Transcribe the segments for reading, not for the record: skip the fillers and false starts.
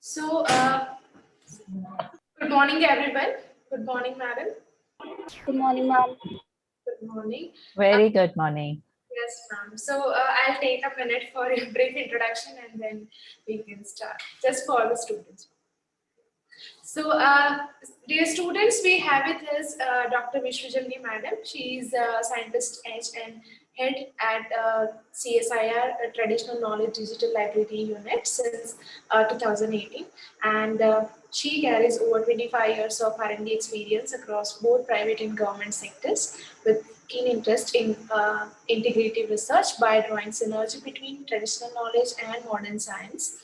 So, good morning, everyone. Good morning, madam. Good morning, ma'am. Good morning. Very good morning. Yes, ma'am. So, I'll take a minute for a brief introduction and then we can start, just for the students. So, dear students, we have with us Dr. Viswajanani madam. She is a scientist and head at CSIR Traditional Knowledge Digital Library Unit since 2018, and she carries over 25 years of R&D experience across both private and government sectors, with keen interest in integrative research by drawing synergy between traditional knowledge and modern science,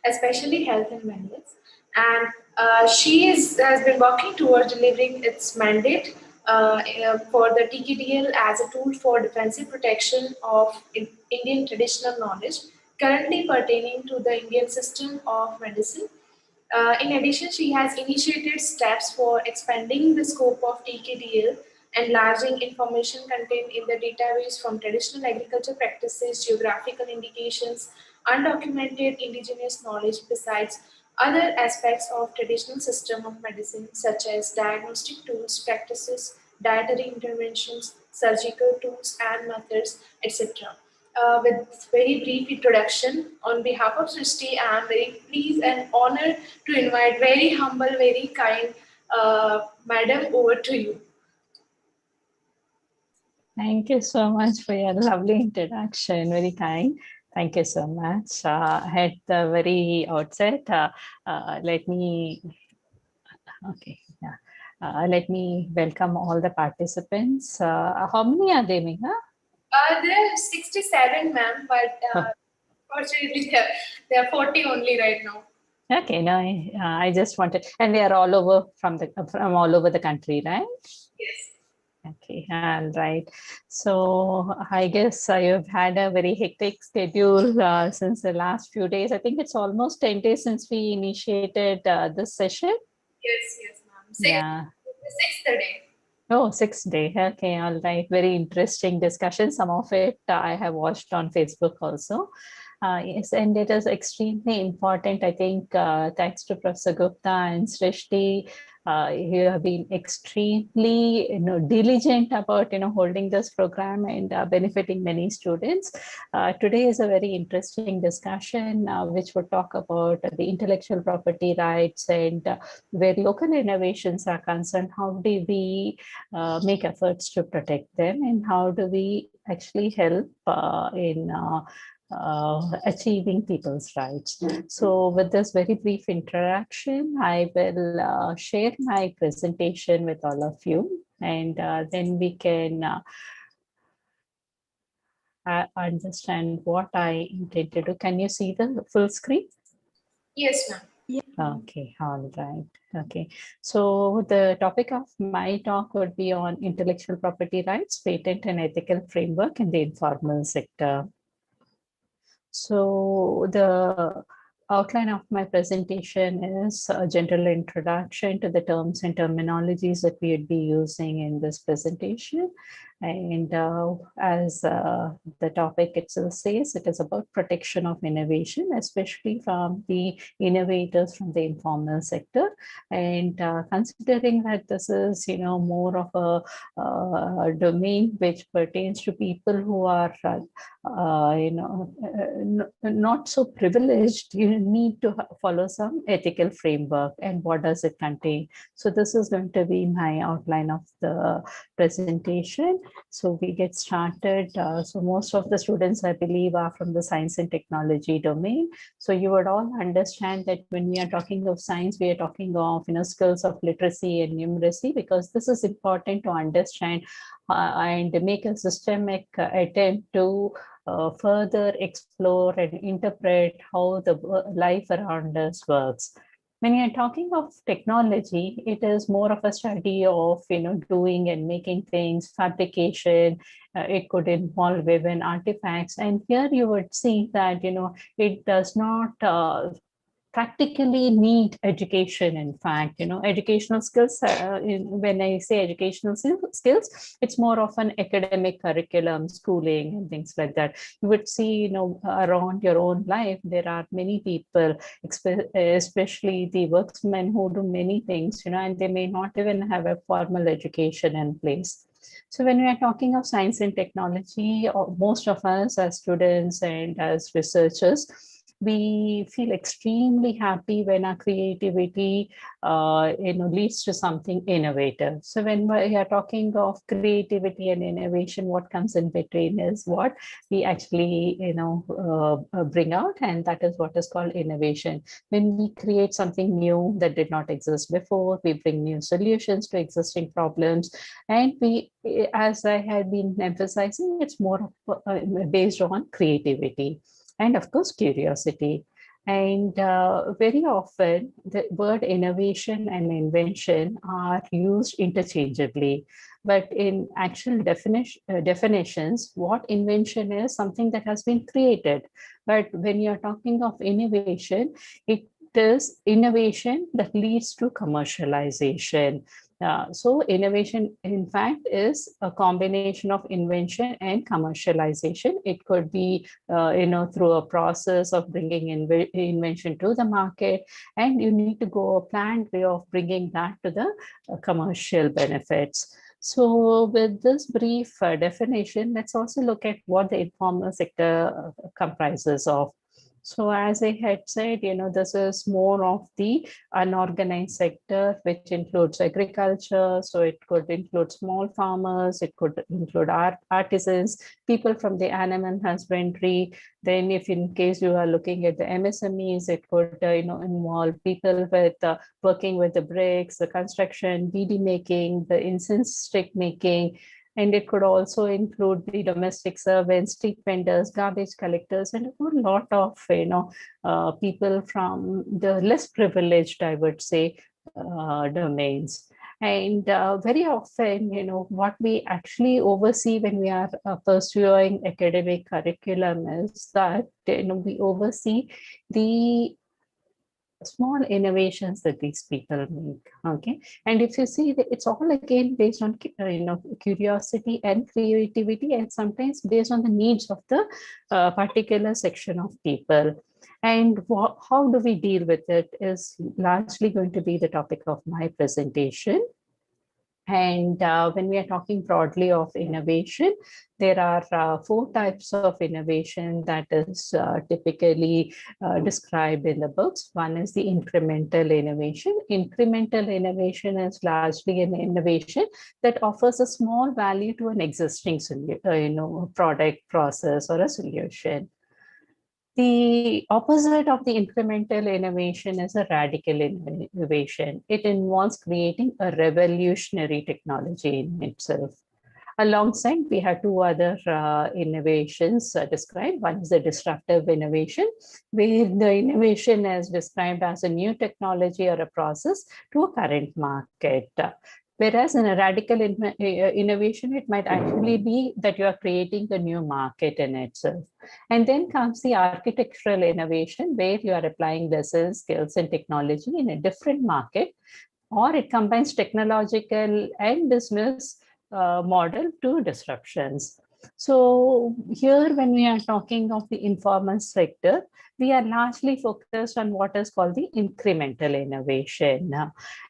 especially health and wellness. And has been working towards delivering its mandate for the TKDL as a tool for defensive protection of Indian traditional knowledge currently pertaining to the Indian system of medicine. In addition, she has initiated steps for expanding the scope of TKDL, enlarging information contained in the database from traditional agriculture practices, geographical indications, undocumented indigenous knowledge, besides other aspects of traditional system of medicine such as diagnostic tools, practices, dietary interventions, surgical tools and methods, etc. With very brief introduction, on behalf of Srishti, I am very pleased and honored to invite very humble, very kind madam over to you. Thank you so much for your lovely introduction. Very kind. Thank you so much. At the very outset, let me welcome all the participants. How many are there, Megha? There are 67, ma'am, but fortunately there are 40 only right now. Okay, no, I just wanted, and they are all over from all over the country, right? Yes. Okay, all right. So I guess you've had a very hectic schedule since the last few days. I think it's almost 10 days since we initiated this session. Yes, ma'am. Yeah. Sixth day. Oh, sixth day. Okay, all right. Very interesting discussion. Some of it I have watched on Facebook also. Yes, and it is extremely important. I think thanks to Professor Gupta and Srishti, you have been extremely diligent about holding this program and benefiting many students. Today is a very interesting discussion which would talk about the intellectual property rights and where local innovations are concerned. How do we make efforts to protect them, and how do we actually help in achieving people's rights. So with this very brief introduction, I will share my presentation with all of you, and then we can understand what I intend to do. Can you see the full screen? Yes, ma'am. Okay, all right. Okay, so the topic of my talk would be on intellectual property rights, patent and ethical framework in the informal sector. So the outline of my presentation is a general introduction to the terms and terminologies that we would be using in this presentation. And as the topic itself says, it is about protection of innovation, especially from the innovators from the informal sector. And considering that this is, more of a domain which pertains to people who are not so privileged, you need to follow some ethical framework. And what does it contain? So this is going to be my outline of the presentation. So we get started. So most of the students, I believe, are from the science and technology domain. So you would all understand that when we are talking of science, we are talking of skills of literacy and numeracy, because this is important to understand and make a systemic attempt to further explore and interpret how the life around us works. When you're talking of technology, it is more of a study of doing and making things, fabrication. It could involve even artifacts, and here you would see that it does not practically need education. In fact, educational skills, when I say educational skills, it's more of an academic curriculum, schooling and things like that. You would see, around your own life, there are many people, especially the worksmen, who do many things, and they may not even have a formal education in place. So when we are talking of science and technology, most of us as students and as researchers, we feel extremely happy when our creativity leads to something innovative. So when we are talking of creativity and innovation, what comes in between is what we actually bring out, and that is what is called innovation. When we create something new that did not exist before, we bring new solutions to existing problems, and we, as I had been emphasizing, it's more based on creativity and of course curiosity. And very often the word innovation and invention are used interchangeably, but in actual definitions, what invention is something that has been created. But when you're talking of innovation, it is innovation that leads to commercialization. So innovation, in fact, is a combination of invention and commercialization. It could be, through a process of bringing invention to the market, and you need to go a planned way of bringing that to the commercial benefits. So with this brief definition, let's also look at what the informal sector comprises of. So as I had said, this is more of the unorganized sector, which includes agriculture. So it could include small farmers, it could include artisans, people from the animal husbandry. Then if in case you are looking at the MSMEs, it could involve people with working with the bricks, the construction, beady making, the incense stick making. And it could also include the domestic servants, street vendors, garbage collectors, and a whole lot of people from the less privileged, I would say, domains. And very often, what we actually oversee when we are pursuing academic curriculum is that we oversee the small innovations that these people make. Okay, and if you see, it's all again based on curiosity and creativity, and sometimes based on the needs of the particular section of people. And how do we deal with it is largely going to be the topic of my presentation. And when we are talking broadly of innovation, there are 4 types of innovation that is typically described in the books. One is the incremental innovation. Incremental innovation is largely an innovation that offers a small value to an existing product, process, or a solution. The opposite of the incremental innovation is a radical innovation. It involves creating a revolutionary technology in itself. Alongside, we have 2 other innovations described. One is the disruptive innovation, where the innovation is described as a new technology or a process to a current market. Whereas in a radical innovation, it might actually be that you are creating the new market in itself. And then comes the architectural innovation, where you are applying lessons, skills, and technology in a different market, or it combines technological and business model to disruptions. So here, when we are talking of the informal sector, we are largely focused on what is called the incremental innovation.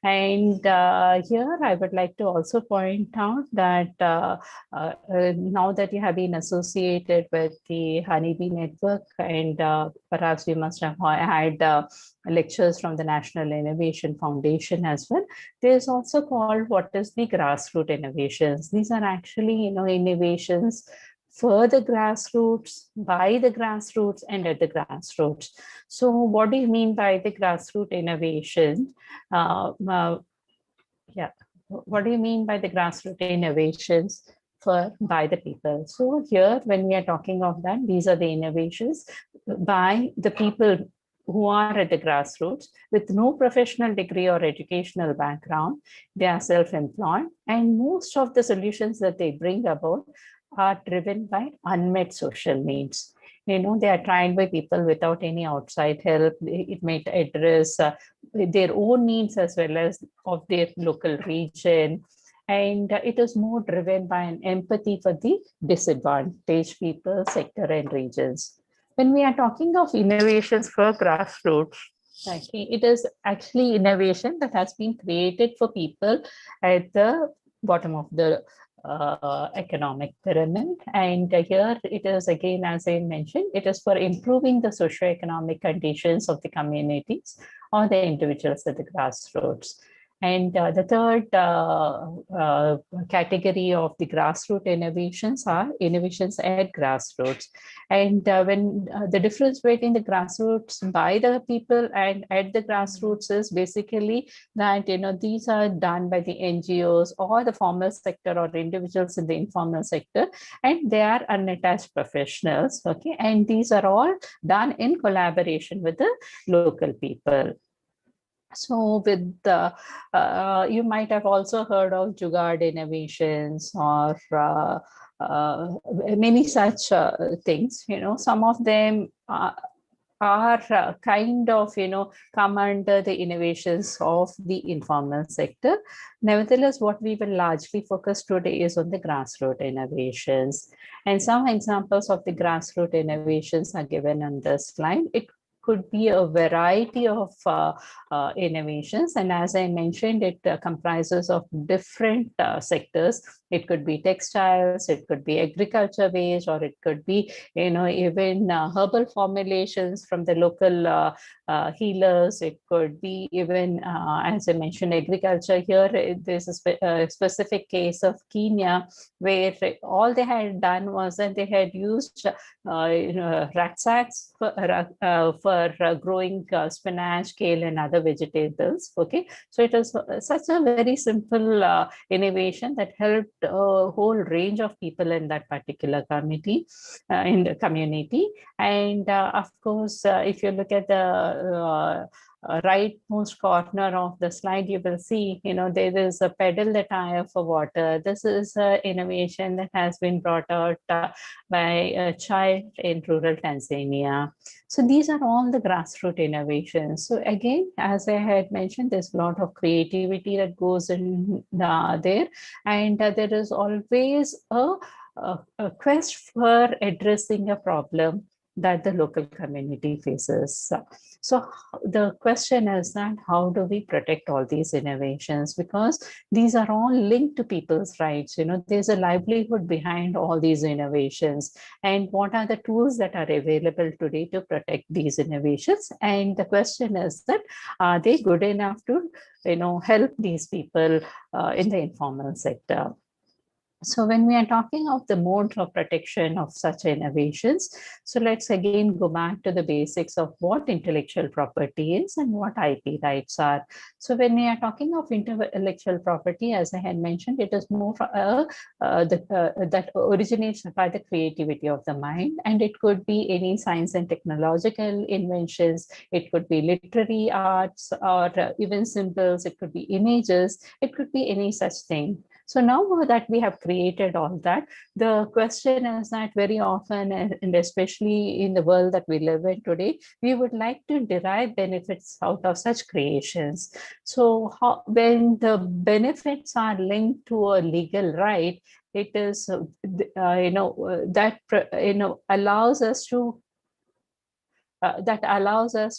And here I would like to also point out that now that you have been associated with the Honeybee Network, and perhaps you must have had lectures from the National Innovation Foundation as well, there is also called what is the grassroots innovations. These are actually innovations for the grassroots, by the grassroots, and at the grassroots. So what do you mean by the grassroots innovation? What do you mean by the grassroots innovations by the people? So here, when we are talking of that, these are the innovations by the people who are at the grassroots with no professional degree or educational background. They are self-employed, and most of the solutions that they bring about are driven by unmet social needs. they are tried by people without any outside help. It might address their own needs as well as of their local region. And it is more driven by an empathy for the disadvantaged people, sector, and regions. When we are talking of innovations for grassroots, okay, it is actually innovation that has been created for people at the bottom of the economic pyramid. And here it is again, as I mentioned, it is for improving the socioeconomic conditions of the communities or the individuals at the grassroots. And the third category of the grassroots innovations are innovations at grassroots. And when the difference between the grassroots by the people and at the grassroots is basically that, these are done by the NGOs or the formal sector or individuals in the informal sector, and they are unattached professionals. Okay. And these are all done in collaboration with the local people. So with you might have also heard of Jugaad innovations or many such things. Some of them are kind of, come under the innovations of the informal sector. Nevertheless, what we will largely focus today is on the grassroots innovations. And some examples of the grassroots innovations are given on this slide. It could be a variety of innovations. And as I mentioned, it comprises of different sectors. It could be textiles, it could be agriculture waste, or it could be, even herbal formulations from the local healers. It could be even, as I mentioned, agriculture. Here, there's a specific case of Kenya, where all they had done was that they had used rat sacks for growing spinach, kale, and other vegetables. Okay, so it was such a very simple innovation that helped a whole range of people in that particular community, And of course, if you look at the rightmost corner of the slide, you will see, there is a pedal the tire for water. This is an innovation that has been brought out by a child in rural Tanzania. So these are all the grassroots innovations. So again, as I had mentioned, there's a lot of creativity that goes in there, and there is always a quest for addressing a problem that the local community faces. So the question is that how do we protect all these innovations? Because these are all linked to people's rights. There's a livelihood behind all these innovations. And what are the tools that are available today to protect these innovations? And the question is that, are they good enough to, help these people in the informal sector? So when we are talking of the modes of protection of such innovations, so let's again go back to the basics of what intellectual property is and what IP rights are. So when we are talking of intellectual property, as I had mentioned, it is more that originates by the creativity of the mind, and it could be any science and technological inventions, it could be literary arts, or even symbols, it could be images, it could be any such thing. So now that we have created all that, the question is that very often, and especially in the world that we live in today, we would like to derive benefits out of such creations. So when the benefits are linked to a legal right, it is, allows us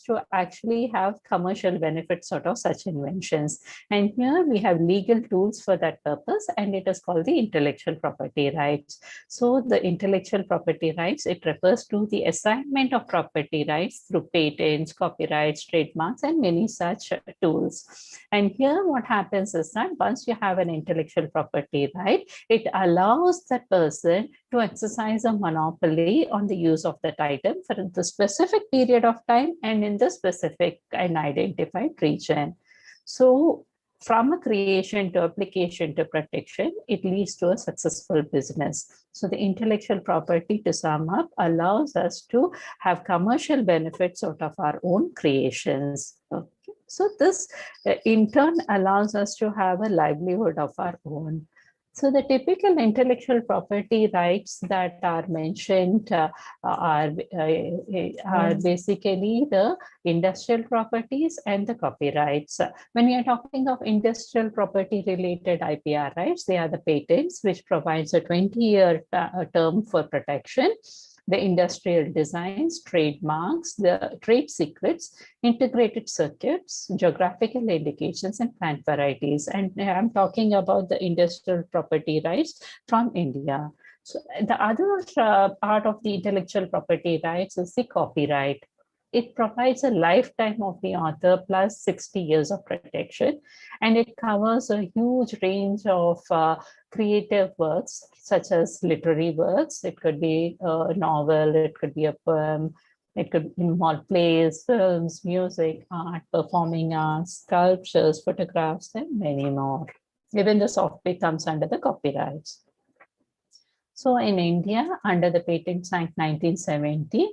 to actually have commercial benefits out of such inventions. And here we have legal tools for that purpose, and it is called the intellectual property rights. So the intellectual property rights, it refers to the assignment of property rights through patents, copyrights, trademarks, and many such tools. And here what happens is that once you have an intellectual property right, it allows that person to exercise a monopoly on the use of that item for the specific period of time and in the specific and identified region. So from a creation to application to protection, it leads to a successful business. So the intellectual property, to sum up, allows us to have commercial benefits out of our own creations. Okay. So this in turn allows us to have a livelihood of our own. So the typical intellectual property rights that are mentioned are basically the industrial properties and the copyrights. When we are talking of industrial property related IPR rights, they are the patents, which provides a 20-year term for protection, the industrial designs, trademarks, the trade secrets, integrated circuits, geographical indications, and plant varieties. And I'm talking about the industrial property rights from India. So the other part of the intellectual property rights is the copyright. It provides a lifetime of the author plus 60 years of protection, and it covers a huge range of creative works, such as literary works. It could be a novel, it could be a poem, it could involve plays, films, music, art, performing arts, sculptures, photographs, and many more. Even the software comes under the copyrights. So in India, under the Patent Act 1970,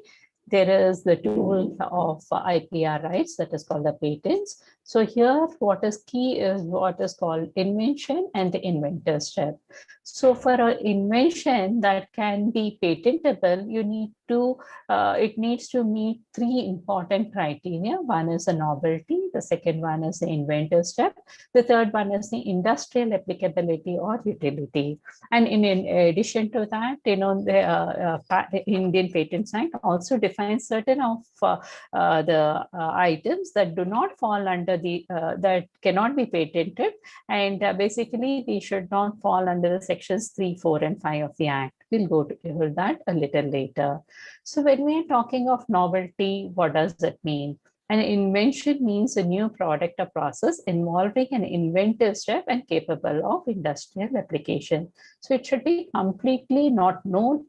there is the tool of IPR rights that is called the patents. So here, what is key is what is called invention and the inventor step. So for an invention that can be patentable, you need to, it needs to meet three important criteria. One is the novelty, the second one is the inventor step, the third one is the industrial applicability or utility. And in addition to that, you know, the Indian Patents Act also defines certain of the items that do not fall under the, that cannot be patented. And basically, they should not fall under the sections 3, 4, and 5 of the Act. We'll go to that a little later. So when we are talking of novelty, what does it mean? An invention means a new product or process involving an inventive step and capable of industrial application. So it should be completely not known,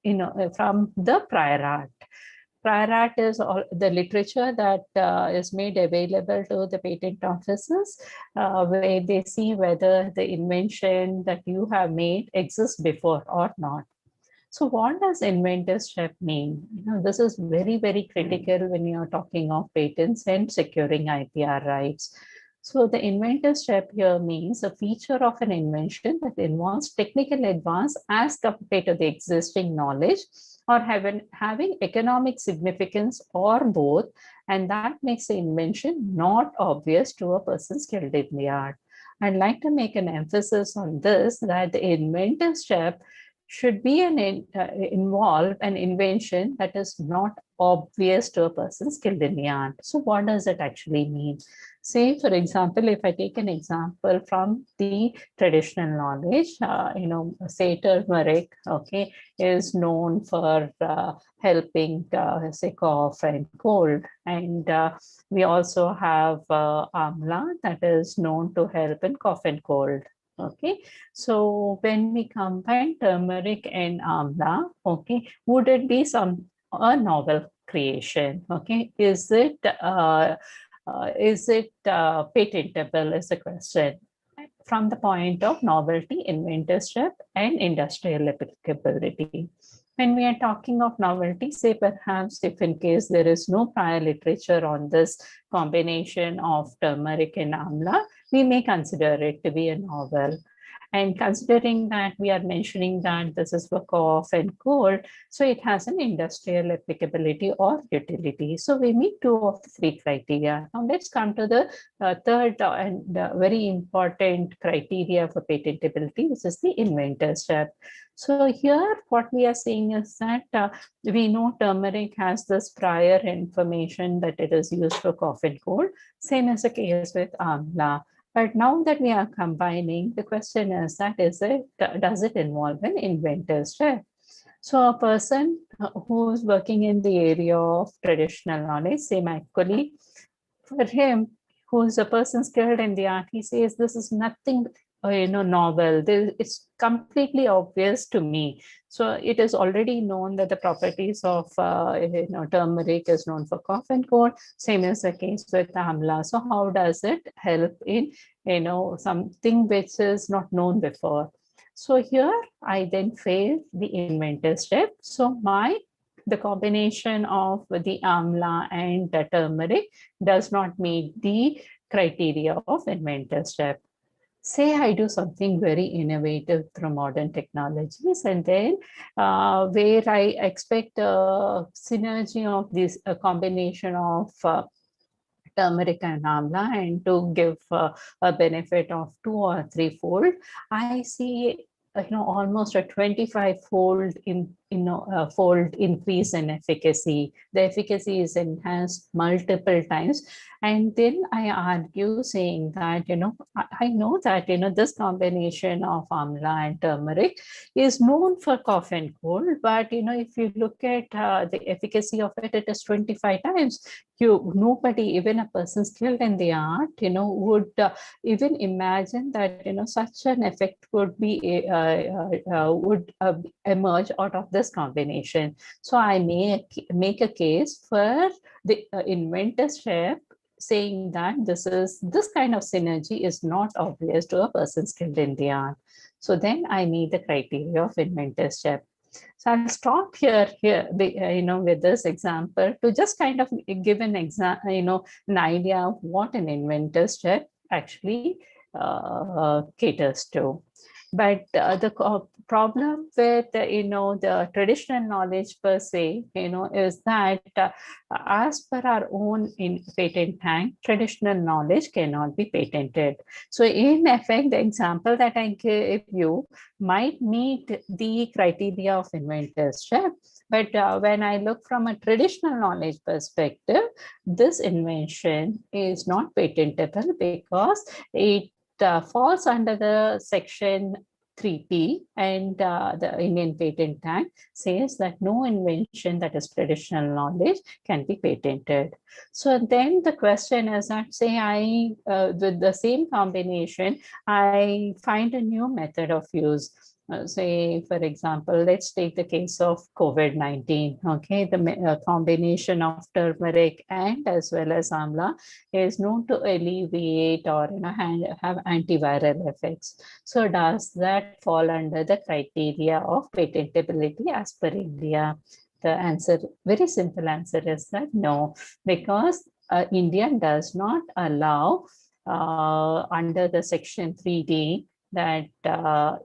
you know, from the prior art. Prior art is all the literature that is made available to the patent offices, where they see whether the invention that you have made exists before or not. So what does inventor step mean? You know, this is very, very critical when you are talking of patents and securing IPR rights. So the inventor step here means a feature of an invention that involves technical advance as compared to the existing knowledge, or having economic significance or both, and that makes the invention not obvious to a person skilled in the art. I'd like to make an emphasis on this, that the inventor step should be involve an invention that is not obvious to a person skilled in the art. So what does it actually mean? Say, for example, if I take an example from the traditional knowledge, you know, say turmeric, okay, is known for helping, say, cough and cold. And we also have amla that is known to help in cough and cold. Okay, so when we combine turmeric and amla, okay, would it be a novel creation? Okay, is it patentable is the question from the point of novelty, inventorship, and industrial applicability. When we are talking of novelty, say perhaps if in case there is no prior literature on this combination of turmeric and amla, we may consider it to be a novel. And considering that we are mentioning that this is for cough and cold, so it has an industrial applicability or utility. So we meet two of the three criteria. Now let's come to the third and very important criteria for patentability, which is the inventor step. So here what we are saying is that we know turmeric has this prior information that it is used for cough and cold, same as the case with amla. But now that we are combining, the question is that does it involve an inventor step? So a person who is working in the area of traditional knowledge, say my colleague, for him, who is a person skilled in the art, he says this is nothing novel. It's completely obvious to me. So it is already known that the properties of turmeric is known for cough and cold. Same is the case with amla. So how does it help in something which is not known before? So here I then fail the inventor step. So the combination of the amla and the turmeric does not meet the criteria of inventor step. say I do something very innovative through modern technologies, and then where I expect a synergy of this, a combination of turmeric and amla, and to give a benefit of 2 or 3 fold, I see almost a 25-fold fold increase in efficacy. The efficacy is enhanced multiple times. And then I argue saying that, I know that, this combination of amla and turmeric is known for cough and cold, but, if you look at the efficacy of it, it is 25 times. Nobody, even a person skilled in the art, would even imagine that, such an effect would be, would emerge out of this combination. So I make a case for the inventorship, saying that this kind of synergy is not obvious to a person skilled in the art. So then I meet the criteria of inventorship. So I'll stop here, with this example to just kind of give an an idea of what an inventorship actually caters to. But the problem with the traditional knowledge per se, is that as per our own patent act, traditional knowledge cannot be patented. So in effect, the example that I give you might meet the criteria of inventorship. But when I look from a traditional knowledge perspective, this invention is not patentable because it falls under the section 3P, and the Indian Patent Act says that no invention that is traditional knowledge can be patented. So then the question is that, say I, with the same combination, I find a new method of use. Say, for example, let's take the case of COVID-19. Okay, the combination of turmeric and as well as amla is known to alleviate or have antiviral effects. So does that fall under the criteria of patentability as per India? The answer, very simple answer, is that no, because India does not allow under the section 3D that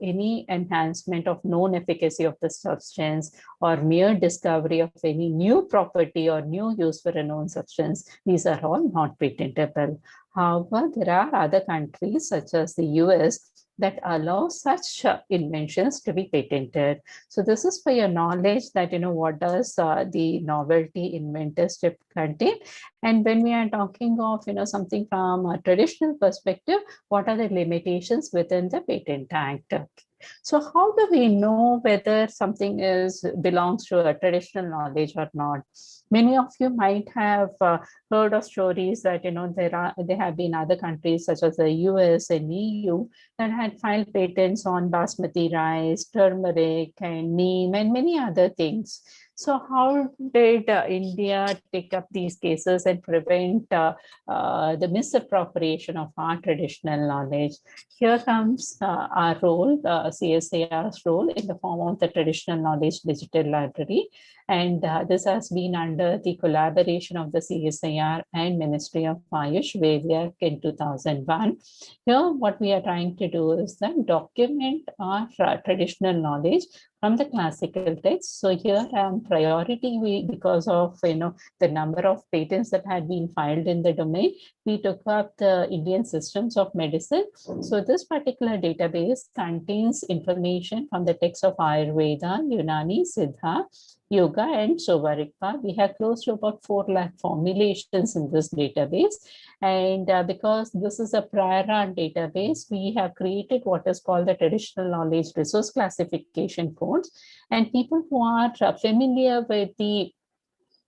any enhancement of known efficacy of the substance or mere discovery of any new property or new use for a known substance, these are all not patentable. However, there are other countries such as the US that allow such inventions to be patented. So this is for your knowledge that, what does the novelty inventorship contain? And when we are talking of, something from a traditional perspective, what are the limitations within the Patent Act? So how do we know whether something belongs to a traditional knowledge or not? Many of you might have heard of stories that, there have been other countries such as the US and EU that had filed patents on basmati rice, turmeric, and neem, and many other things. So how did India take up these cases and prevent the misappropriation of our traditional knowledge? Here comes our role, CSIR's role, in the form of the Traditional Knowledge Digital Library. And this has been under the collaboration of the CSIR and Ministry of Ayush way back in 2001. Here, what we are trying to do is then document our traditional knowledge from the classical text. So here, priority, because of the number of patents that had been filed in the domain, we took up the Indian Systems of Medicine. So this particular database contains information from the texts of Ayurveda, Unani, Siddha, Yoga, and Sovarikpa. We have close to about 4 lakh formulations in this database. And because this is a prior art database, we have created what is called the Traditional Knowledge Resource Classification Codes. And people who are familiar with the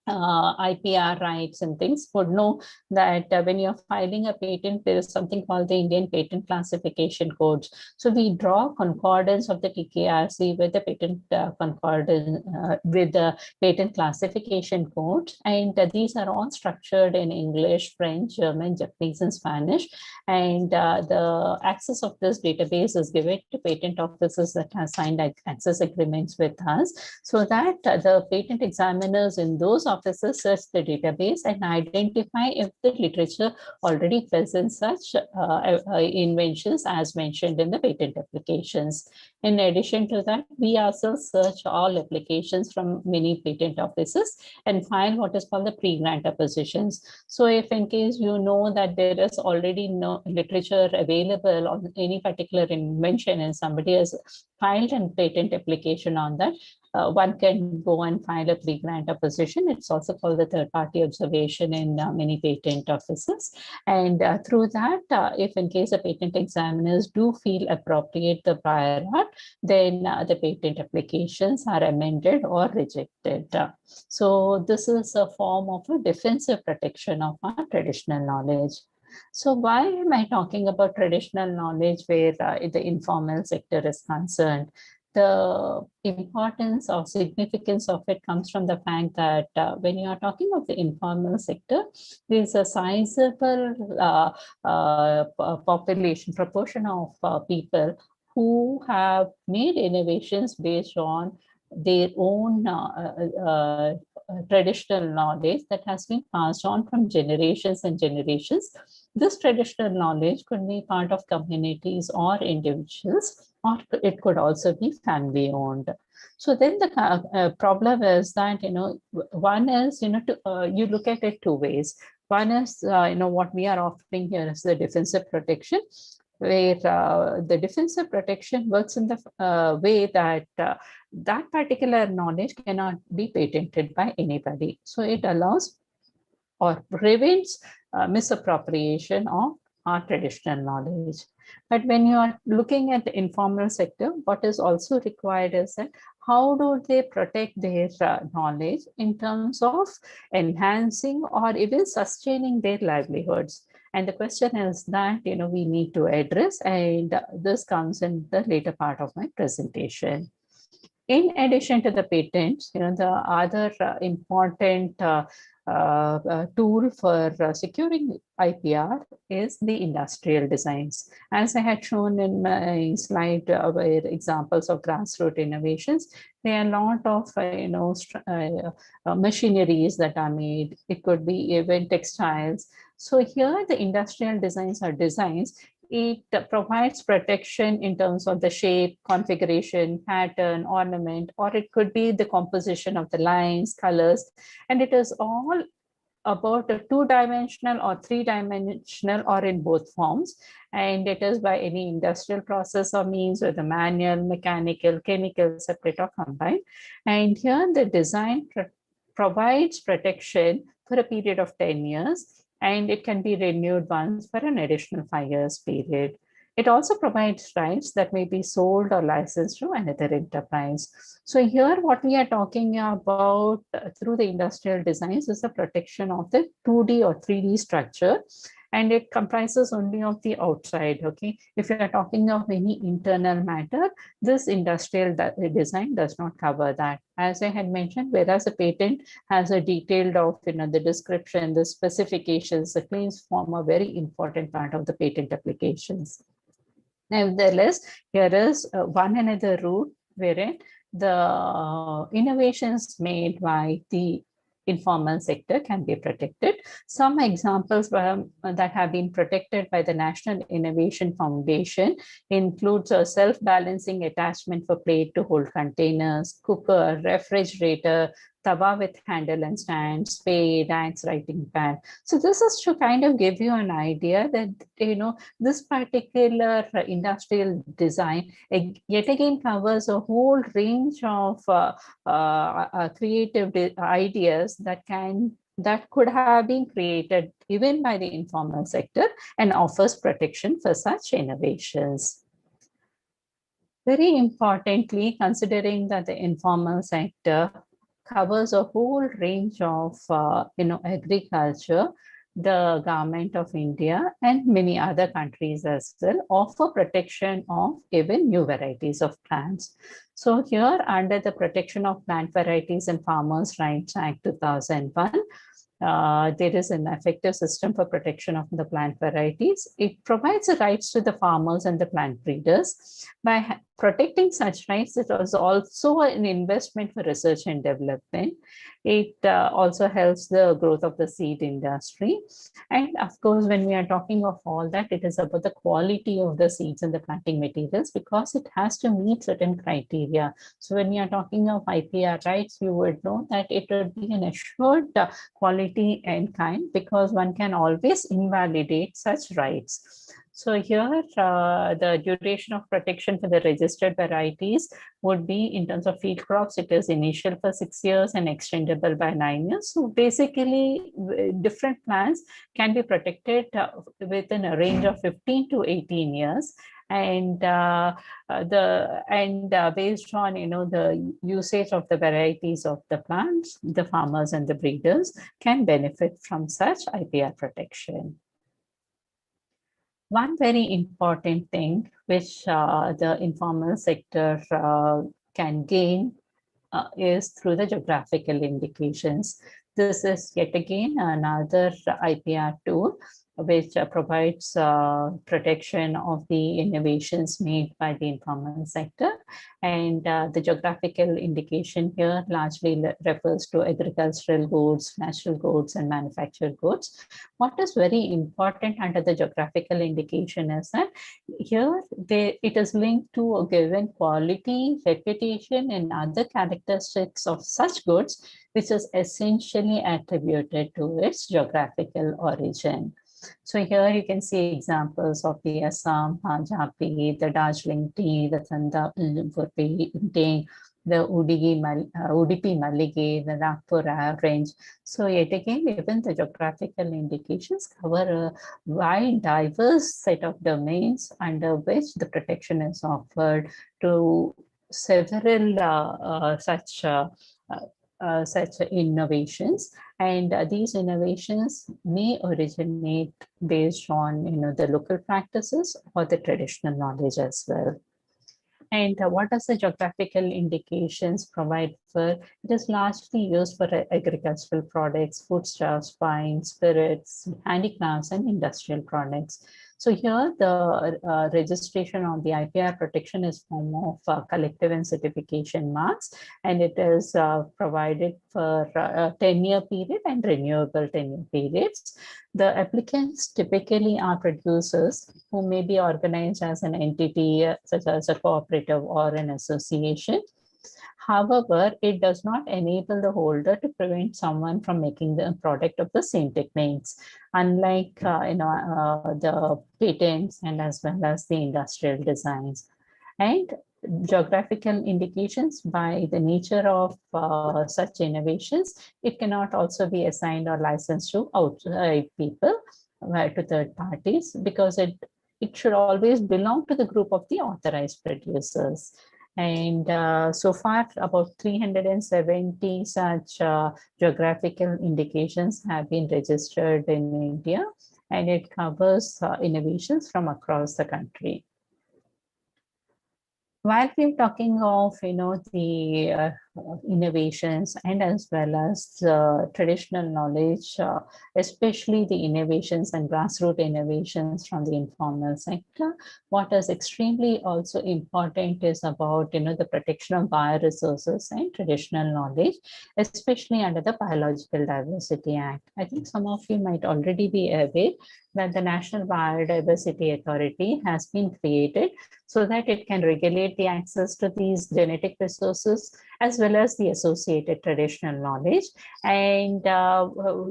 IPR rights and things would know that when you're filing a patent, there is something called the Indian Patent Classification Codes. So we draw concordance of the TKRC with the patent concordance with the patent classification codes, and these are all structured in English, French, German, Japanese, and Spanish. And the access of this database is given to patent offices that have signed access agreements with us, so that the patent examiners in those officers search the database and identify if the literature already presents such inventions as mentioned in the patent applications. In addition to that, we also search all applications from many patent offices and file what is called the pre-grant oppositions. So if in case you know that there is already no literature available on any particular invention and somebody has filed a patent application on that, one can go and file a pre-grant opposition. It's also called the third-party observation in many patent offices. And through that, if in case the patent examiners do feel appropriate the prior art, then the patent applications are amended or rejected. So this is a form of a defensive protection of our traditional knowledge. So why am I talking about traditional knowledge where the informal sector is concerned? The importance or significance of it comes from the fact that when you are talking of the informal sector, there is a sizable population proportion of people who have made innovations based on their own traditional knowledge that has been passed on from generations and generations. This traditional knowledge could be part of communities or individuals, or it could also be family owned. So then the problem is that, one is, you look at it two ways. One is, what we are offering here is the defensive protection, where the defensive protection works in the way that that particular knowledge cannot be patented by anybody. So it allows or prevents misappropriation of our traditional knowledge. But when you are looking at the informal sector, what is also required is that how do they protect their knowledge in terms of enhancing or even sustaining their livelihoods? And the question is that, we need to address, and this comes in the later part of my presentation. In addition to the patents, the other important tool for securing IPR is the industrial designs. As I had shown in my slide, where examples of grassroots innovations, there are a lot of machineries that are made. It could be even textiles. So here the industrial designs are designs. It provides protection in terms of the shape, configuration, pattern, ornament, or it could be the composition of the lines, colors, and it is all about a two-dimensional or three-dimensional or in both forms. And it is by any industrial process or means, whether manual, mechanical, chemical, separate or combined. And here the design provides protection for a period of 10 years. And it can be renewed once for an additional 5 years period. It also provides rights that may be sold or licensed to another enterprise. So here what we are talking about through the industrial designs is the protection of the 2D or 3D structure, and it comprises only of the outside. Okay, if you are talking of any internal matter, this industrial design does not cover that. As I had mentioned, whereas a patent has a detailed of the description, the specifications, the claims form a very important part of the patent applications. Nevertheless, here is one another route wherein the innovations made by the informal sector can be protected. Some examples that have been protected by the National Innovation Foundation includes a self-balancing attachment for plate to hold containers, cooker, refrigerator, tawa with handle and stand, spade, axe, writing pad. So this is to kind of give you an idea that, this particular industrial design yet again covers a whole range of creative ideas that could have been created even by the informal sector and offers protection for such innovations. Very importantly, considering that the informal sector covers a whole range of agriculture, the government of India and many other countries as well offer protection of even new varieties of plants. So here, under the Protection of Plant Varieties and Farmers' Rights Act 2001, there is an effective system for protection of the plant varieties. It provides the rights to the farmers and the plant breeders. By protecting such rights, it was also an investment for research and development. It also helps the growth of the seed industry. And of course, when we are talking of all that, it is about the quality of the seeds and the planting materials, because it has to meet certain criteria. So when we are talking of IPR rights, you would know that it would be an assured quality and kind, because one can always invalidate such rights. So here, the duration of protection for the registered varieties would be, in terms of field crops, it is initial for 6 years and extendable by 9 years. So basically, different plants can be protected within a range of 15 to 18 years. And based on the usage of the varieties of the plants, the farmers and the breeders can benefit from such IPR protection. One very important thing which the informal sector can gain is through the geographical indications. This is yet again another IPR tool which provides protection of the innovations made by the informal sector. And the geographical indication here largely refers to agricultural goods, natural goods, and manufactured goods. What is very important under the geographical indication is that here it is linked to a given quality, reputation, and other characteristics of such goods, which is essentially attributed to its geographical origin. So here you can see examples of the Assam Japi, the Darjeeling tea, the Thanda Burpi tea, the Udupi Malige, the Nagpur range. So yet again, even the geographical indications cover a wide, diverse set of domains under which the protection is offered to several such innovations. And these innovations may originate based on the local practices or the traditional knowledge as well. And what does the geographical indications provide for? It is largely used for agricultural products, foodstuffs, wine, spirits, handicrafts, and industrial products. So here the registration on the IPR protection is form of collective and certification marks, and it is provided for a 10-year period and renewable 10-year periods. The applicants typically are producers who may be organized as an entity such as a cooperative or an association. However, it does not enable the holder to prevent someone from making the product of the same techniques, unlike the patents and as well as the industrial designs. And geographical indications, by the nature of such innovations, it cannot also be assigned or licensed to outside people, to third parties, because it should always belong to the group of the authorized producers. And so far, about 370 such geographical indications have been registered in India, and it covers innovations from across the country. While we're talking of the innovations and as well as traditional knowledge, especially the innovations and grassroots innovations from the informal sector, what is extremely also important is about the protection of bioresources and traditional knowledge, especially under the Biological Diversity Act. I think some of you might already be aware that the National Biodiversity Authority has been created so that it can regulate the access to these genetic resources as well as the associated traditional knowledge. And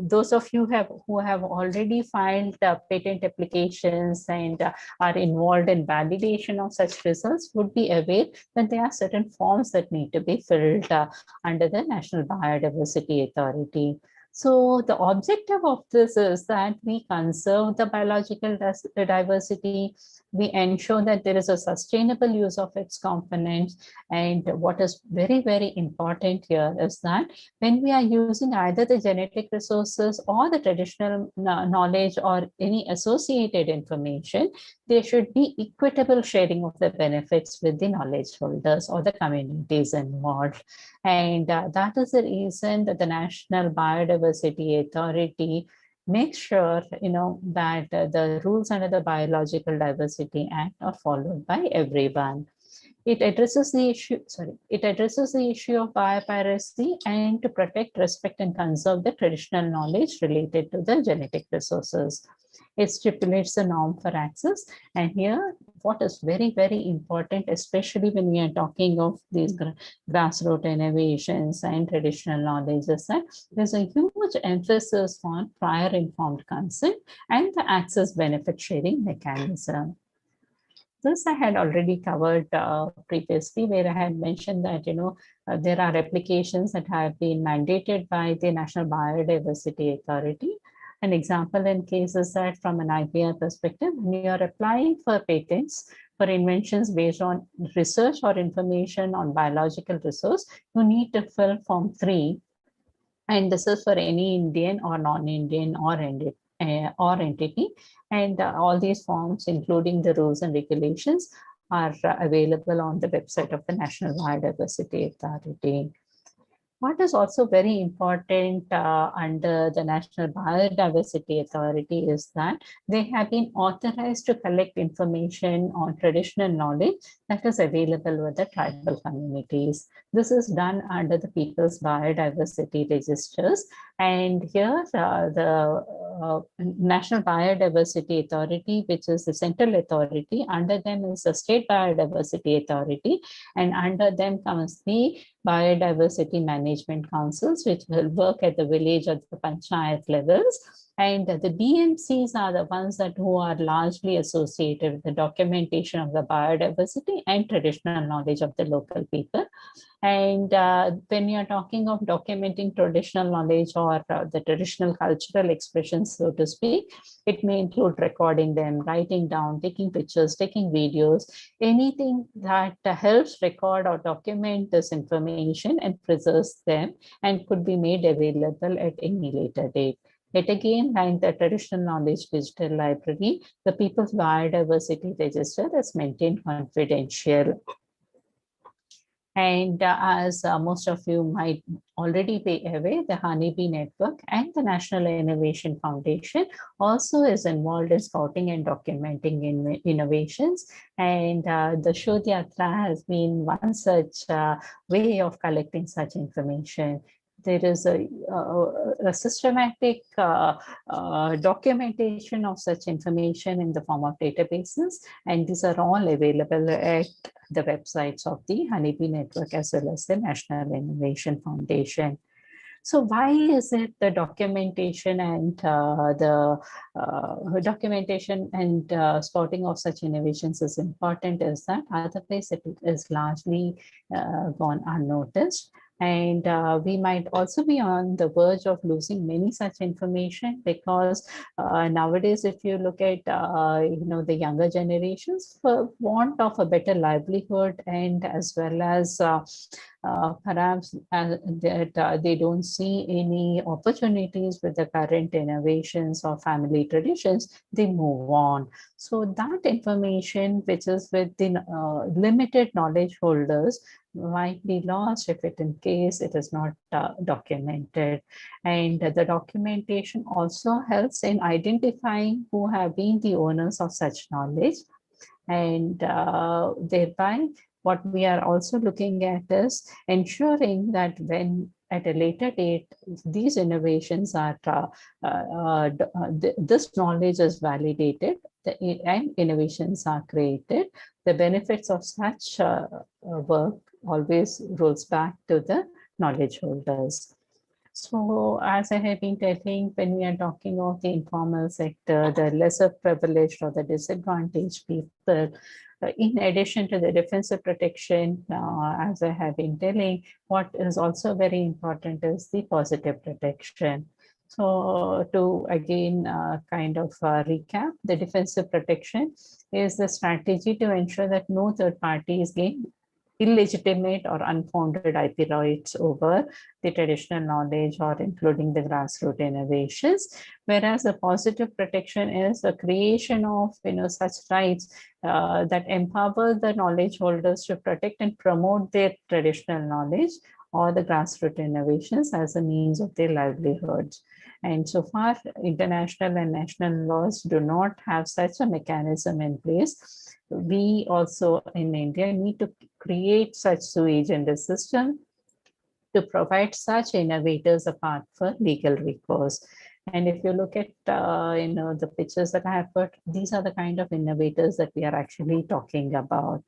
those of you who have already filed patent applications and are involved in validation of such results would be aware that there are certain forms that need to be filled under the National Biodiversity Authority. So the objective of this is that we conserve the biological diversity, We ensure that there is a sustainable use of its components. And what is very, very important here is that when we are using either the genetic resources or the traditional knowledge or any associated information, there should be equitable sharing of the benefits with the knowledge holders or the communities involved. And that is the reason that the National Biodiversity Authority make sure that the rules under the Biological Diversity Act are followed by everyone. It addresses the issue of biopiracy and to protect, respect, and conserve the traditional knowledge related to the genetic resources. It stipulates the norm for access. And here, what is very, very important, especially when we are talking of these grassroots innovations and traditional knowledge, is that there's a huge emphasis on prior informed consent and the access benefit sharing mechanism. This I had already covered previously, where I had mentioned that there are applications that have been mandated by the National Biodiversity Authority. An example in cases that from an IPR perspective, when you are applying for patents for inventions based on research or information on biological resource, you need to fill Form 3. And this is for any Indian or non-Indian or entity. And all these forms, including the rules and regulations, are available on the website of the National Biodiversity Authority. What is also very important under the National Biodiversity Authority is that they have been authorized to collect information on traditional knowledge that is available with the tribal communities. This is done under the People's Biodiversity Registers. And here the National Biodiversity Authority, which is the central authority, under them is the State Biodiversity Authority, and under them comes the Biodiversity Management Councils, which will work at the village or the panchayat levels. And the BMCs are the ones who are largely associated with the documentation of the biodiversity and traditional knowledge of the local people. And when you're talking of documenting traditional knowledge or the traditional cultural expressions, so to speak, it may include recording them, writing down, taking pictures, taking videos, anything that helps record or document this information and preserves them and could be made available at any later date. Yet again, like the Traditional Knowledge Digital Library, the People's Biodiversity Register is maintained confidential. And as most of you might already be aware, the Honeybee Network and the National Innovation Foundation also is involved in scouting and documenting innovations. And the Shodh Yatra has been one such way of collecting such information. There is a systematic documentation of such information in the form of databases, and these are all available at the websites of the Honeybee Network as well as the National Innovation Foundation. So why is it the documentation and spotting of such innovations is important is that otherwise it is largely gone unnoticed. And we might also be on the verge of losing many such information because nowadays, if you look at the younger generations, for want of a better livelihood and as well as perhaps that they don't see any opportunities with the current innovations or family traditions, they move on. So that information, which is with the limited knowledge holders, might be lost if it in case it is not documented. And the documentation also helps in identifying who have been the owners of such knowledge, and thereby what we are also looking at is ensuring that when at a later date these innovations are this knowledge is validated and innovations are created, the benefits of such work always rolls back to the knowledge holders. So as I have been telling, when we are talking of the informal sector, the lesser privileged or the disadvantaged people, in addition to the defensive protection, as I have been telling, what is also very important is the positive protection. So to again kind of recap, the defensive protection is the strategy to ensure that no third parties gain illegitimate or unfounded IP rights over the traditional knowledge or including the grassroots innovations. Whereas the positive protection is the creation of such rights that empower the knowledge holders to protect and promote their traditional knowledge or the grassroots innovations as a means of their livelihoods. And so far, international and national laws do not have such a mechanism in place. We also in India need to create such sui generis system to provide such innovators a path for legal recourse. And if you look at the pictures that I have put, these are the kind of innovators that we are actually talking about.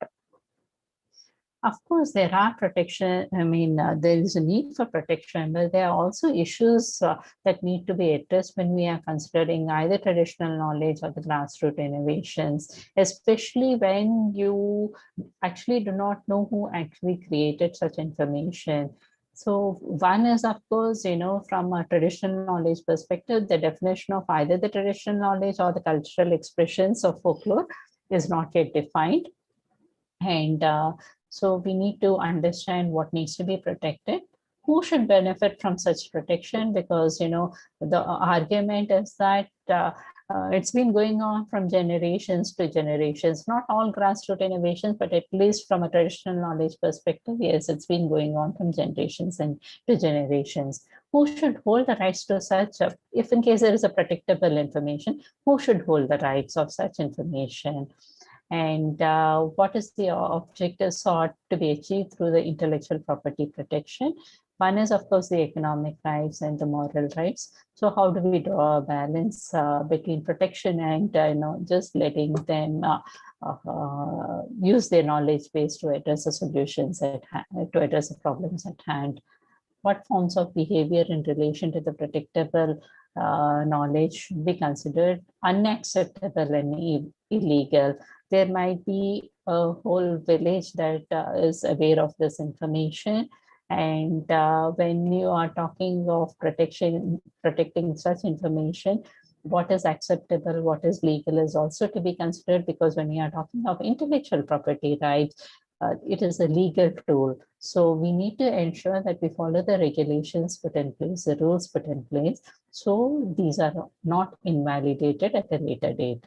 Of course, there are protection. There is a need for protection, but there are also issues that need to be addressed when we are considering either traditional knowledge or the grassroots innovations, especially when you actually do not know who actually created such information. So one is, of course, from a traditional knowledge perspective, the definition of either the traditional knowledge or the cultural expressions of folklore is not yet defined. And so we need to understand what needs to be protected, who should benefit from such protection, because the argument is that it's been going on from generations to generations, not all grassroots innovations, but at least from a traditional knowledge perspective, yes, it's been going on from generations and to generations. Who should hold the rights to such, if in case there is a protectable information, who should hold the rights of such information? And what is the objective sought to be achieved through the intellectual property protection? One is, of course, the economic rights and the moral rights. So how do we draw a balance between protection and just letting them use their knowledge base to address the solutions to address the problems at hand? What forms of behavior in relation to the protectable knowledge should be considered unacceptable and illegal? There might be a whole village that is aware of this information. And when you are talking of protecting such information, what is acceptable, what is legal is also to be considered, because when you are talking of intellectual property rights, it is a legal tool. So we need to ensure that we follow the regulations put in place, the rules put in place, so these are not invalidated at a later date.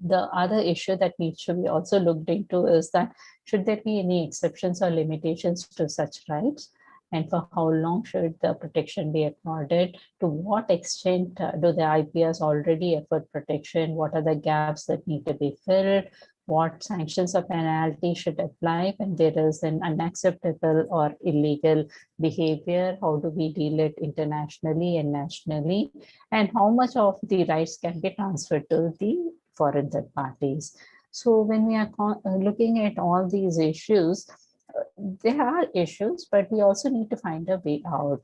The other issue that needs to be also looked into is that should there be any exceptions or limitations to such rights, and for how long should the protection be accorded? To what extent do the IPRs already afford protection? What are the gaps that need to be filled? What sanctions or penalty should apply when there is an unacceptable or illegal behavior? How do we deal it internationally and nationally? And how much of the rights can be transferred to the foreign third parties? So when we are looking at all these issues, there are issues, but we also need to find a way out.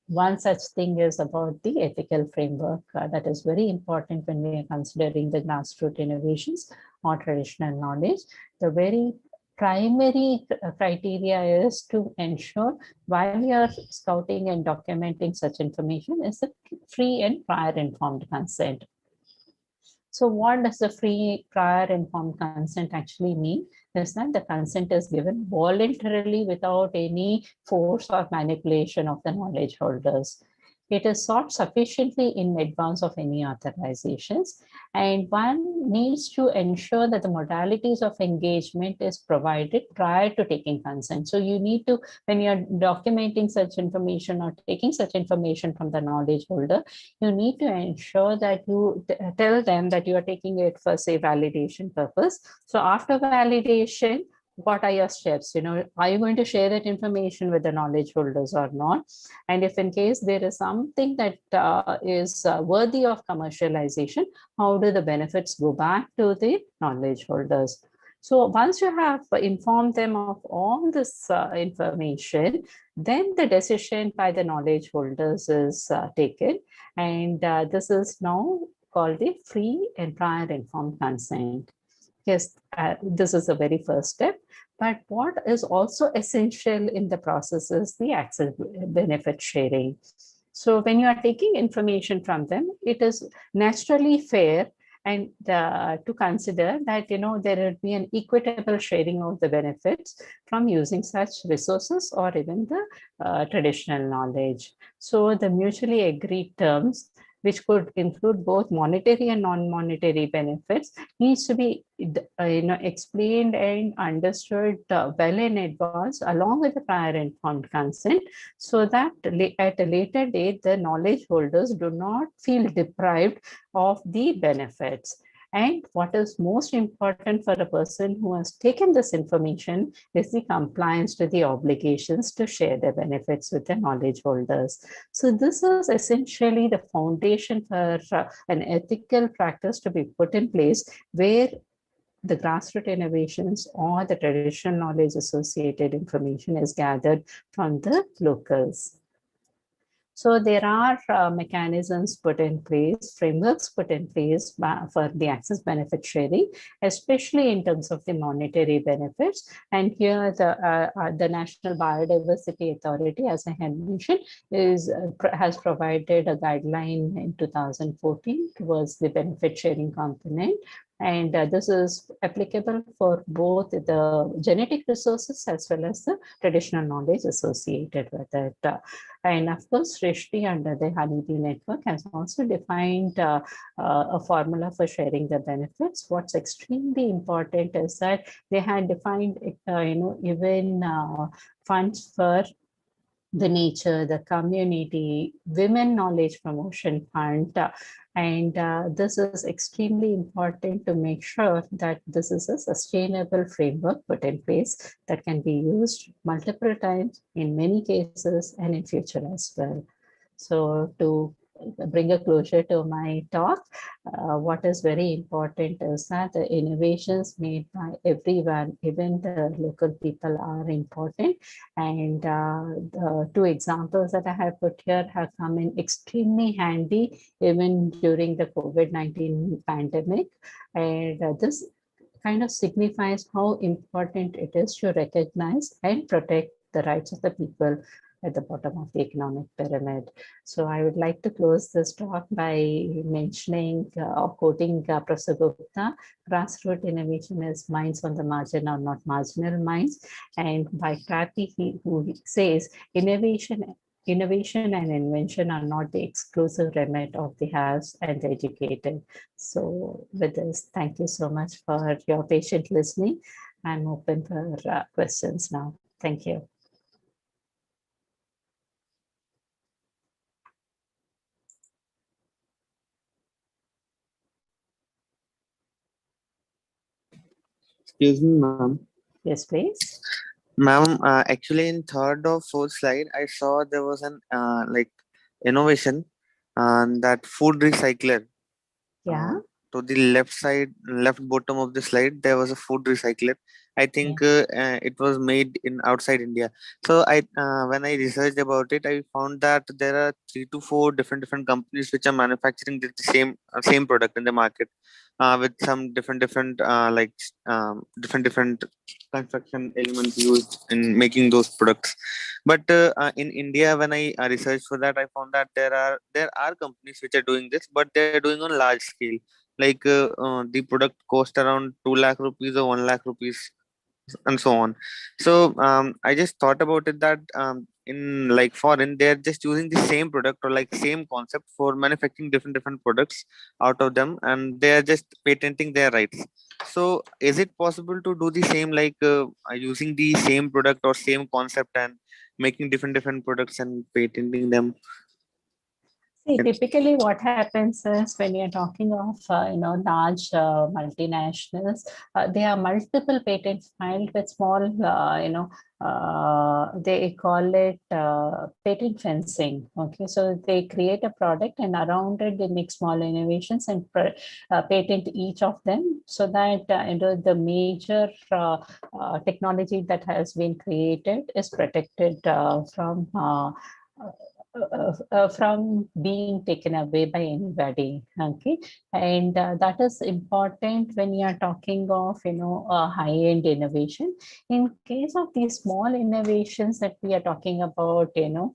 One such thing is about the ethical framework that is very important when we are considering the grassroots innovations or traditional knowledge. The very primary criteria is to ensure while we are scouting and documenting such information is the free and prior informed consent. So what does the free prior informed consent actually mean? Is that the consent is given voluntarily without any force or manipulation of the knowledge holders. It is sought sufficiently in advance of any authorizations, and one needs to ensure that the modalities of engagement is provided prior to taking consent. So you need to, when you're documenting such information or taking such information from the knowledge holder, you need to ensure that you tell them that you are taking it for, say, validation purpose. So after validation, what are your steps? Are you going to share that information with the knowledge holders or not? And if in case there is something that is worthy of commercialization, how do the benefits go back to the knowledge holders? So once you have informed them of all this information, then the decision by the knowledge holders is taken. And this is now called the free and prior informed consent. Yes, this is the very first step. But what is also essential in the process is the access benefit sharing. So when you are taking information from them, it is naturally fair and to consider that there would be an equitable sharing of the benefits from using such resources or even the traditional knowledge. So the mutually agreed terms, which could include both monetary and non-monetary benefits, needs to be explained and understood well in advance along with the prior informed consent, so that at a later date the knowledge holders do not feel deprived of the benefits. And what is most important for a person who has taken this information is the compliance to the obligations to share the benefits with the knowledge holders. So this is essentially the foundation for an ethical practice to be put in place, where the grassroots innovations or the traditional knowledge associated information is gathered from the locals. So there are mechanisms put in place, frameworks put in place for the access benefit sharing, especially in terms of the monetary benefits. And here the National Biodiversity Authority, as I had mentioned, has provided a guideline in 2014 towards the benefit sharing component. And this is applicable for both the genetic resources as well as the traditional knowledge associated with it. And of course, Srishti under the Honeybee Network has also defined a formula for sharing the benefits. What's extremely important is that they had defined, even funds for the nature, the community, women knowledge promotion fund. And this is extremely important to make sure that this is a sustainable framework put in place that can be used multiple times in many cases and in future as well. So to bring a closure to my talk, what is very important is that the innovations made by everyone, even the local people, are important. And the two examples that I have put here have come in extremely handy even during the COVID-19 pandemic. And this kind of signifies how important it is to recognize and protect the rights of the people at the bottom of the economic pyramid. So I would like to close this talk by mentioning or quoting Professor Gupta: grassroots innovation is minds on the margin or not marginal minds. And by Krati, who says innovation and invention are not the exclusive remit of the haves and the educated. So with this, thank you so much for your patient listening. I'm open for questions now. Thank you. Excuse me, ma'am. Yes, please. Ma'am, actually in third or fourth slide, I saw there was an like innovation, that food recycler. Yeah. To the left side, left bottom of the slide, there was a food recycler. I think it was made in outside India. So when I researched about it, I found that there are 3 to 4 different companies which are manufacturing the same product in the market, with some different different construction elements used in making those products. But in India, when I researched for that, I found that there are companies which are doing this, but they're doing on large scale. Like the product cost around 2 lakh rupees or 1 lakh rupees and so on. So I just thought about it that in like foreign, they're just using the same product or like same concept for manufacturing different products out of them, and they are just patenting their rights. So is it possible to do the same, like using the same product or same concept and making different products and patenting them? See, typically what happens is when you're talking of, large multinationals, there are multiple patents filed with small, they call it patent fencing. Okay, so they create a product and around it they make small innovations and patent each of them, so that the major technology that has been created is protected from from being taken away by anybody. Okay, and that is important when you are talking of high-end innovation. In case of these small innovations that we are talking about, generally,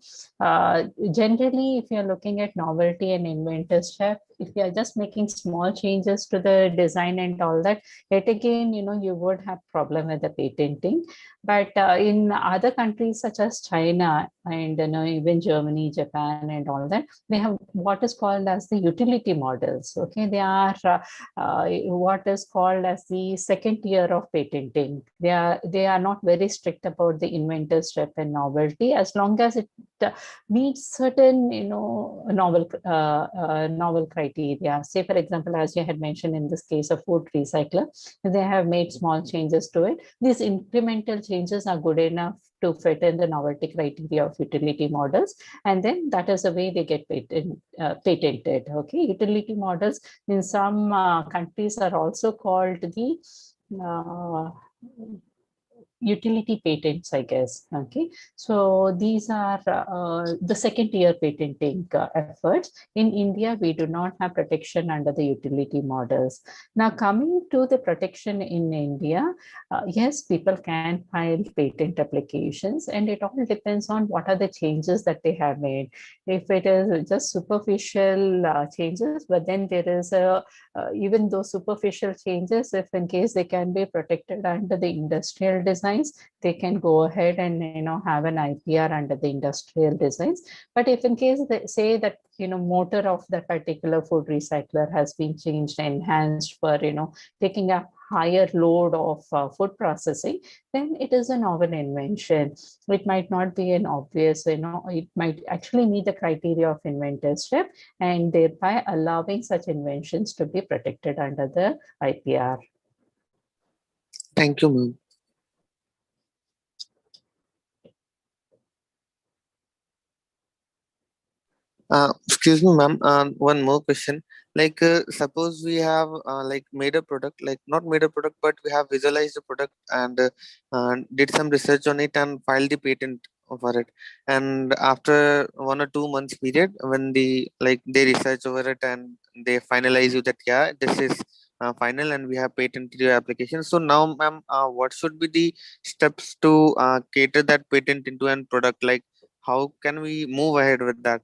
if you are looking at novelty and inventorship, if you are just making small changes to the design and all that, yet again, you would have problem with the patenting. But in other countries such as China and even Germany, Japan, and all that, they have what is called as the utility models. Okay, they are what is called as the second tier of patenting. They are not very strict about the inventorship and novelty, as long as it meets certain novel criteria. Say, for example, as you had mentioned in this case of food recycler, they have made small changes to it. These incremental changes are good enough to fit in the novelty criteria of utility models, and then that is the way they get patented. Okay, utility models in some countries are also called the utility patents, I guess. Okay, so these are the second tier patenting efforts. In India, we do not have protection under the utility models. Now, coming to the protection in India, yes, people can file patent applications, and it all depends on what are the changes that they have made. If it is just superficial changes, but then there is a even those superficial changes, if in case they can be protected under the industrial designs, they can go ahead and have an IPR under the industrial designs. But if in case they say that motor of that particular food recycler has been changed, enhanced for taking a higher load of food processing, then it is a novel invention. It might not be an obvious, it might actually meet the criteria of inventorship, and thereby allowing such inventions to be protected under the IPR. Thank you, ma'am. Excuse me, ma'am. One more question. Like, suppose we have like made a product, like not made a product, but we have visualized the product and did some research on it and filed the patent for it. And after 1 or 2 months period, when they research over it and they finalize you that yeah, this is final and we have patented your application. So now, ma'am, what should be the steps to cater that patent into an product? Like, how can we move ahead with that?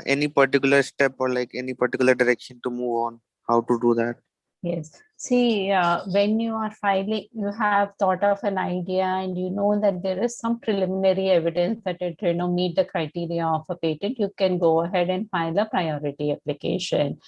Any particular step or like any particular direction to move on, how to do that? Yes. See, when you are filing, you have thought of an idea and you know that there is some preliminary evidence that it meet the criteria of a patent, you can go ahead and file a priority application.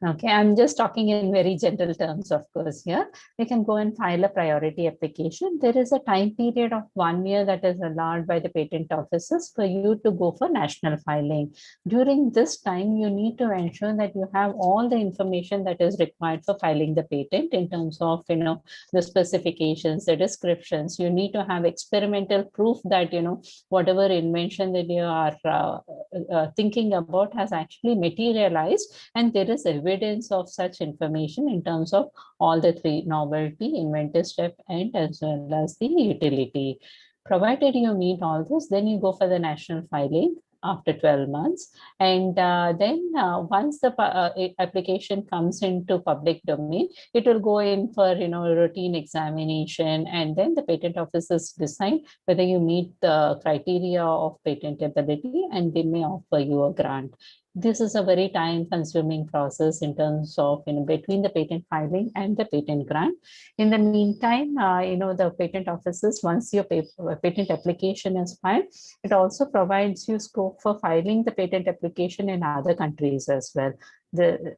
Okay, I'm just talking in very general terms, of course, here. You can go and file a priority application. There is a time period of 1 year that is allowed by the patent offices for you to go for national filing. During this time, you need to ensure that you have all the information that is required for filing the patent in terms of, the specifications, the descriptions. You need to have experimental proof that, whatever invention that you are thinking about has actually materialized, and there is evidence of such information in terms of all the three: novelty, inventorship, and as well as the utility. Provided you meet all this, then you go for the national filing after 12 months. And then once the application comes into public domain, it will go in for routine examination, and then the patent offices decide whether you meet the criteria of patentability, and they may offer you a grant. This is a very time consuming process in terms of between the patent filing and the patent grant. In the meantime, the patent offices, once your patent application is filed, it also provides you scope for filing the patent application in other countries as well.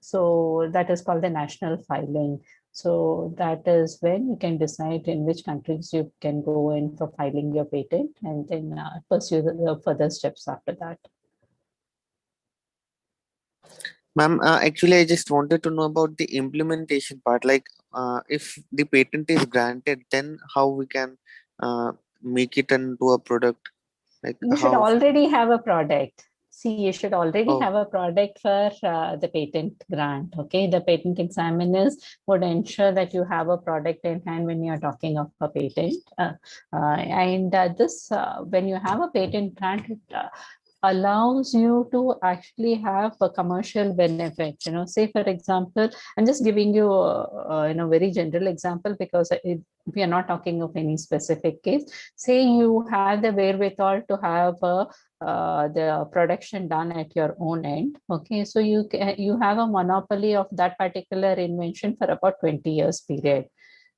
So that is called the national filing. So that is when you can decide in which countries you can go in for filing your patent, and then pursue the further steps after that. Ma'am, actually, I just wanted to know about the implementation part. Like, if the patent is granted, then how we can make it into a product? Like, You should how? already have a product. See, you should already Oh, have a product for the patent grant. Okay, the patent examiners would ensure that you have a product in hand when you are talking of a patent. And this, when you have a patent grant, allows you to actually have a commercial benefit. Say for example, I'm just giving you a very general example because we are not talking of any specific case. Say you have the wherewithal to have the production done at your own end. Okay, so you have a monopoly of that particular invention for about 20 years period.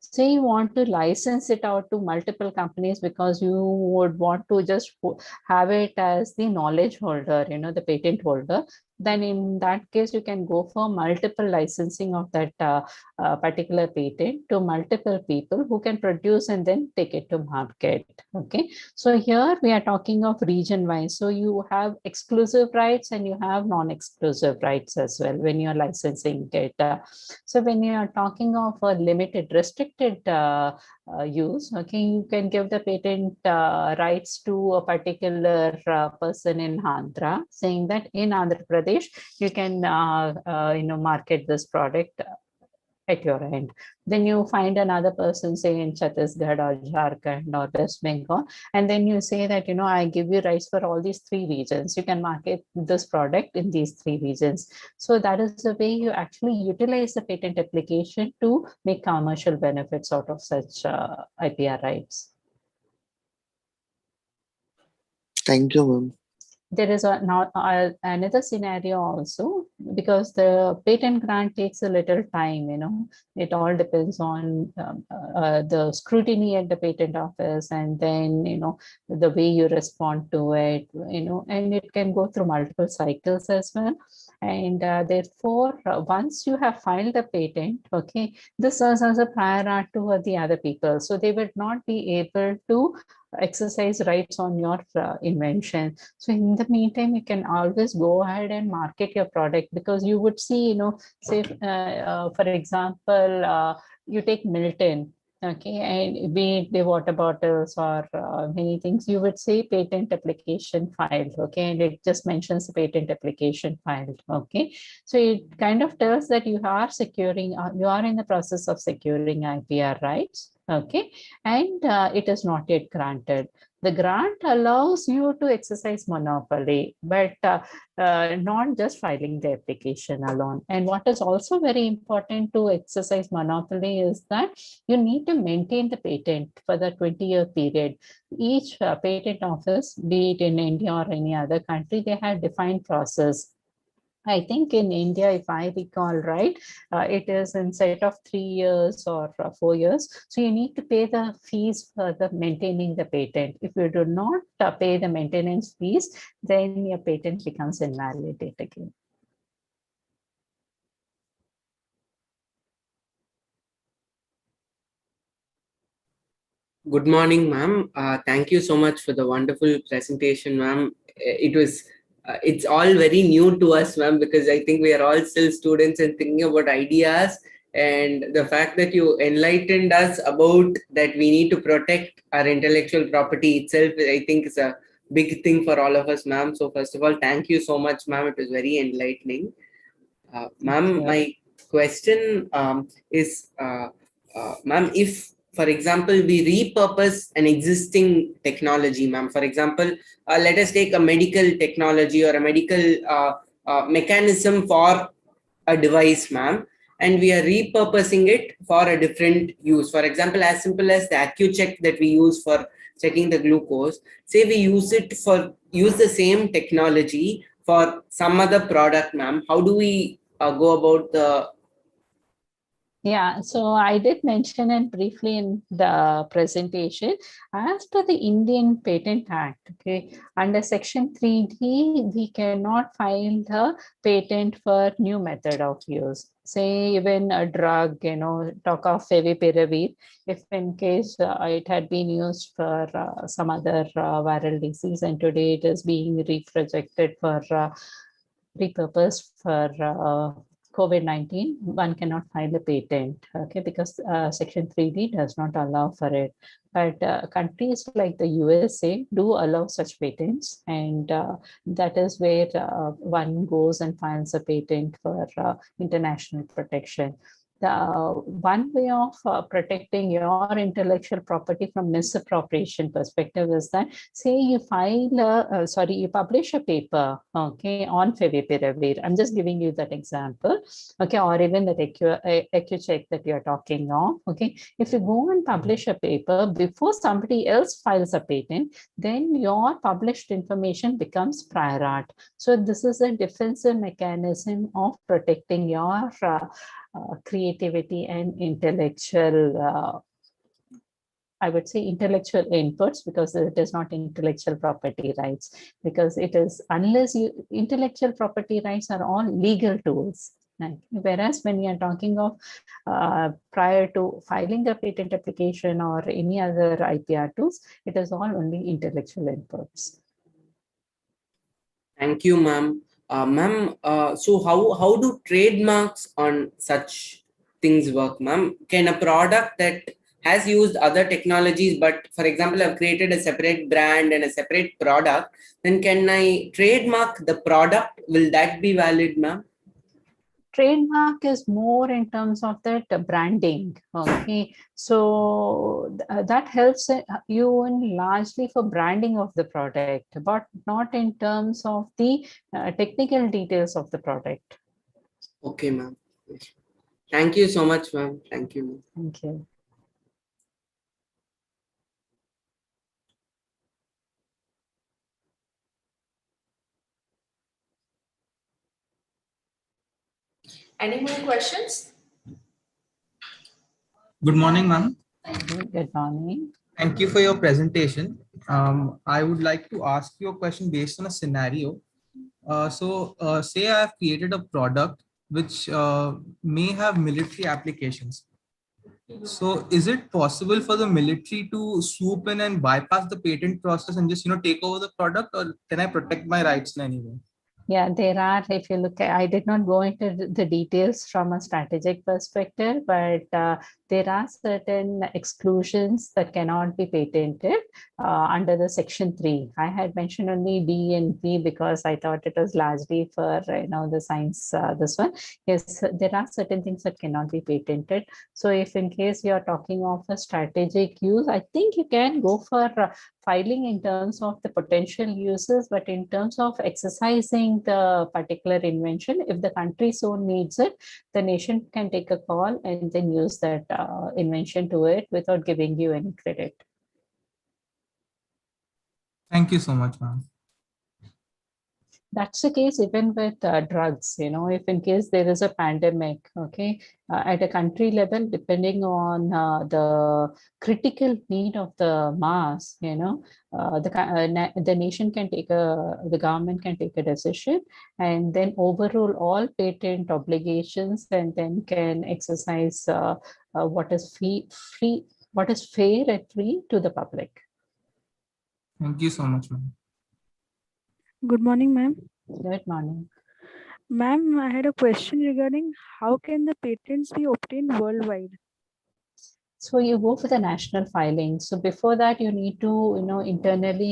Say you want to license it out to multiple companies because you would want to just have it as the knowledge holder, the patent holder, then in that case you can go for multiple licensing of that particular patent to multiple people who can produce and then take it to market. Okay, so here we are talking of region wise. So you have exclusive rights and you have non-exclusive rights as well when you're licensing it. So when you are talking of a limited restricted use, okay, you can give the patent rights to a particular person in Andhra, saying that in Andhra Pradesh you can market this product at your end. Then you find another person, say in Chhattisgarh or Jharkhand or West Bengal, and then you say that, I give you rights for all these three regions. You can market this product in these three regions. So that is the way you actually utilize the patent application to make commercial benefits out of such IPR rights. Thank you, ma'am. There is another scenario also, because the patent grant takes a little time. It all depends on the scrutiny at the patent office, and then the way you respond to it, and it can go through multiple cycles as well. And therefore, once you have filed a patent, okay, this serves as a prior art to the other people, so they would not be able to exercise rights on your invention. So in the meantime, you can always go ahead and market your product, because you would see, say for example, you take Milton, okay, and be it the water bottles or many things, you would say patent application filed, okay, and it just mentions the patent application filed, okay. So it kind of tells that you are securing, you are in the process of securing IPR rights, okay, and it is not yet granted. The grant allows you to exercise monopoly, but not just filing the application alone. And what is also very important to exercise monopoly is that you need to maintain the patent for the 20-year period. Each patent office, be it in India or any other country, they have defined process. I think in India, if I recall right, it is in set of 3 years or 4 years. So you need to pay the fees for the maintaining the patent. If you do not pay the maintenance fees, then your patent becomes invalid again. Good morning, ma'am. Thank you so much for the wonderful presentation, ma'am. It's all very new to us, ma'am, because I think we are all still students and thinking about ideas. And the fact that you enlightened us about that we need to protect our intellectual property itself, I think is a big thing for all of us, ma'am. So first of all, thank you so much, ma'am. It was very enlightening. Ma'am, my question is, ma'am, if, for example, we repurpose an existing technology, ma'am, for example, let us take a medical technology or a medical mechanism for a device, ma'am, and we are repurposing it for a different use. For example, as simple as the AccuCheck that we use for checking the glucose, say we use the same technology for some other product, ma'am. How do we go about the... Yeah, so I did mention it briefly in the presentation. As per the Indian Patent Act, okay, under Section 3D, we cannot file the patent for new method of use. Say even a drug, talk of favipiravir, if in case it had been used for some other viral disease, and today it is being reprojected for repurposed for COVID-19, one cannot file a patent, okay, because Section 3D does not allow for it. But countries like the USA do allow such patents, and that is where one goes and files a patent for international protection. one way of protecting your intellectual property from misappropriation perspective is that, say you you publish a paper, okay, on favipiravir. I'm just giving you that example, okay, or even that EcuCheck that you're talking of, okay. If you go and publish a paper before somebody else files a patent, then your published information becomes prior art. So this is a defensive mechanism of protecting your creativity and intellectual, I would say intellectual inputs, because it is not intellectual property rights, because it is, unless you, intellectual property rights are all legal tools. Right? Whereas when we are talking of prior to filing a patent application or any other IPR tools, it is all only intellectual inputs. Thank you, ma'am. Ma'am, so how do trademarks on such things work, ma'am? Can a product that has used other technologies, but for example, I've created a separate brand and a separate product, then can I trademark the product? Will that be valid, ma'am? Trademark is more in terms of that branding, okay, so that helps you in largely for branding of the product, but not in terms of the technical details of the product. Okay, ma'am. Thank you so much, ma'am. Thank you. Thank you. Any more questions? Good morning, ma'am. Good morning. Thank you for your presentation. I would like to ask you a question based on a scenario. Say I have created a product which may have military applications. So is it possible for the military to swoop in and bypass the patent process and just, take over the product, or can I protect my rights in any way? Yeah, there are, if you look at, I did not go into the details from a strategic perspective, but there are certain exclusions that cannot be patented under the section 3. I had mentioned only B and B because I thought it was largely for, the science, this one. Yes, there are certain things that cannot be patented. So if in case you're talking of a strategic use, I think you can go for filing in terms of the potential uses, but in terms of exercising the particular invention, if the country so needs it, the nation can take a call and then use that invention to it without giving you any credit. Thank you so much, ma'am. That's the case even with drugs, if in case there is a pandemic, okay, at a country level, depending on the critical need of the mass, the nation can take the government can take a decision and then overrule all patent obligations and then can exercise what is what is fair and free to the public. Thank you so much, ma'am. Good morning, ma'am. Good morning. Ma'am, I had a question regarding how can the patents be obtained worldwide? So you go for the national filing. So before that, you need to, internally